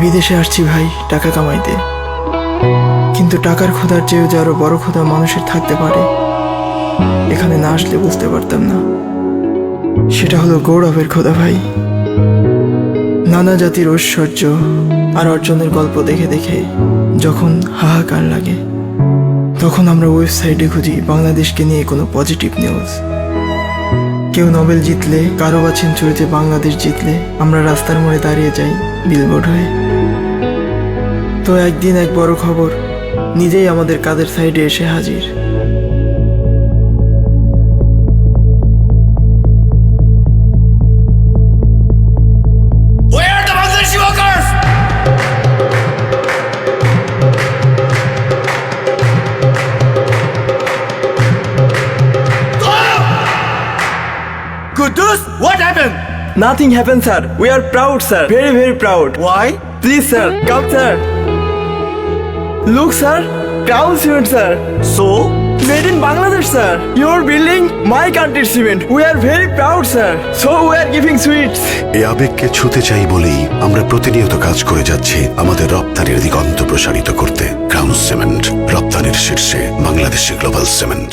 বিদেশে আসছি ভাই টাকা কামাইতে, কিন্তু টাকার ক্ষুধার চেয়েও যে আরো বড় ক্ষুধা মানুষের থাকতে পারে এখানে না আসলে বুঝতে পারতাম না। সেটা হলো গৌরবের ক্ষুধা ভাই। নানা জাতির ঐশ্বর্য আর অর্জনের গল্প দেখে দেখে যখন হাহাকার লাগে, তখন আমরা ওয়েবসাইটে খুঁজি বাংলাদেশকে নিয়ে কোনো পজিটিভ নিউজ। কেউ নোবেল জিতলে, কারো বা সেঞ্চুরিতে বাংলাদেশ জিতলে আমরা রাস্তার মোড়ে দাঁড়িয়ে যাই বিলবোর্ড হয়ে। তো একদিন এক বড় খবর নিজেই আমাদের কাদের সাইডে এসে হাজির। Where are the Bangladeshi workers? Kudus, what happened? Nothing happened, sir. We are proud, sir. Very, very proud. Why? Please, sir. Come, sir. Look, sir. Crown cement, sir. So? Made in Bangladesh, sir. Your building, my country's cement. We are very proud, sir. So we are giving sweets. এই আবেগকে ছুঁতে চাই বলেই আমরা প্রতিনিয়ত কাজ করে যাচ্ছি আমাদের রপ্তানির দিগন্ত প্রসারিত করতে। ক্রাউন সিমেন্ট, রপ্তানির শীর্ষে বাংলাদেশি গ্লোবাল সিমেন্ট।